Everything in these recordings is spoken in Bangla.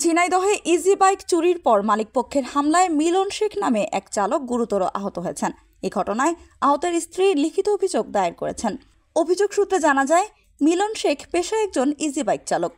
ঝিনাইদহে ইজি বাইক চুরির পর মালিকপক্ষের হামলায় মিলন শেখ নামে এক চালক গুরুতর আহত হয়েছেন। এই ঘটনায় আহতের স্ত্রী লিখিত অভিযোগ দায়ের করেছেন। অভিযোগ সূত্রে জানা যায়, মিলন শেখ পেশায় একজন ইজি বাইক চালক।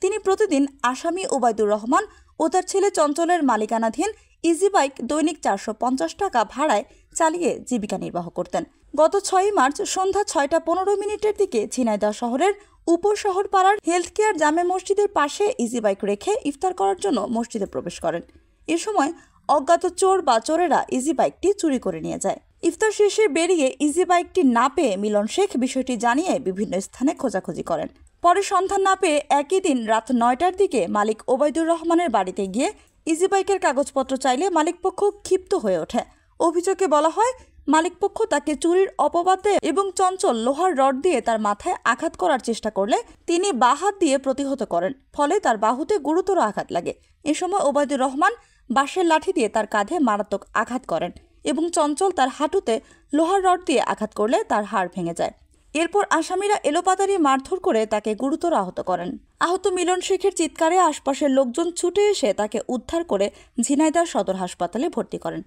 তিনি প্রতিদিন আসামি ওবায়দুর রহমান ও তার ছেলে চঞ্চলের মালিকানাধীন ইজি বাইক দৈনিক 450 টাকা ভাড়ায় চালিয়ে জীবিকা নির্বাহ করতেন। গত 6 মার্চ সন্ধ্যা 6:15 দিকে ঝিনাইদহ শহরের উপশহর পাড়ার হেলথ কেয়ার জামে মসজিদের পাশে ইজি বাইক রেখে ইফতার করার জন্য মসজিদে প্রবেশ করেন। এ সময় অজ্ঞাত চোর বা চোরেরা ইজি বাইকটি চুরি করে নিয়ে যায়। ইফতার শেষে বেরিয়ে ইজি বাইকটি না পেয়ে মিলন শেখ বিষয়টি জানিয়ে বিভিন্ন স্থানে খোঁজাখুঁজি করেন। পরে সন্ধান না পেয়ে একই দিন রাত 9টার দিকে মালিক ওবায়দুর রহমানের বাড়িতে গিয়ে ইজি বাইকের কাগজপত্র চাইলে মালিকপক্ষ ক্ষিপ্ত হয়ে ওঠে। অভিযোগে বলা হয়, মালিকপক্ষ তাকে চুরির অপবাদে এবং চঞ্চল লোহার রড দিয়ে তার মাথায় আঘাত করার চেষ্টা করলে তিনি বাঁ হাত দিয়ে প্রতিহত করেন, ফলে তার বাহুতে গুরুতর আঘাত লাগে। এ সময় ওবায়দুর রহমান বাঁশের লাঠি দিয়ে তার কাঁধে মারাত্মক আঘাত করেন এবং চঞ্চল তার হাঁটুতে লোহার রড দিয়ে আঘাত করলে তার হাড় ভেঙে যায়। এরপর আসামিরা এলোপাতাড়ি মারধর করে তাকে গুরুতর আহত করেন। আহত মিলন শেখের চিৎকারে আশপাশের লোকজন ছুটে এসে তাকে উদ্ধার করে ঝিনাইদহ সদর হাসপাতালে ভর্তি করেন।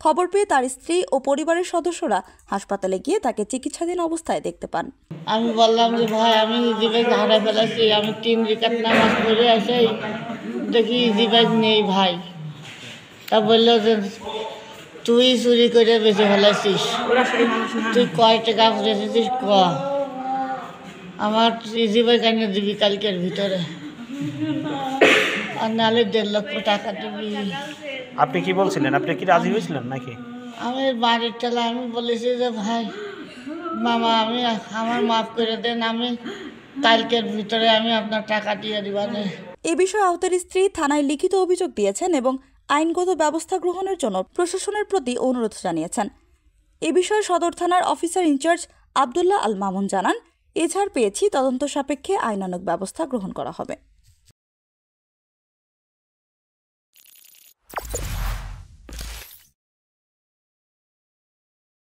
খবর পেয়ে তার স্ত্রী ও পরিবারের সদস্যরা হাসপাতালে গিয়ে তাকে চিকিৎসাধীন অবস্থায় দেখতে পান। আমি বললাম যে ভাই, আমি ইজি বাইক হারাই ফেলেছি, আমি 3 রিকাত নামাজ পড়ে আসে দেখি ইজি বাইক নেই ভাই। তা বললো যে তুই চুরি করে বেঁচে ফেলেছিস, তুই কয় টাকা ফেলেছিস ক, আমার ইজি বাইক আনিয়ে দিবি কালকের ভিতরে, আর নাহলে 1.5 লক্ষ টাকা দিবি। আপনি কি বলছিলেন? আপনি কি রাজি হয়েছিলেন নাকি? আমি বাড়ির ঠেলা আমি বলেছি যে ভাই মামা, আমার মাফ করে দেন, আমি কালকের ভিতরে আমি আপনার টাকা দিয়ে দিবানে। এ বিষয়ে আহতের স্ত্রী থানায় লিখিত অভিযোগ দিয়েছেন এবং আইনগত ব্যবস্থা গ্রহণের জন্য প্রশাসনের প্রতি অনুরোধ জানিয়েছেন। এ বিষয়ে সদর থানার অফিসার ইনচার্জ আব্দুল্লাহ আল মামুন জানান, এছাড় পেয়েছি তদন্ত সাপেক্ষে আইনানুগ ব্যবস্থা গ্রহণ করা হবে।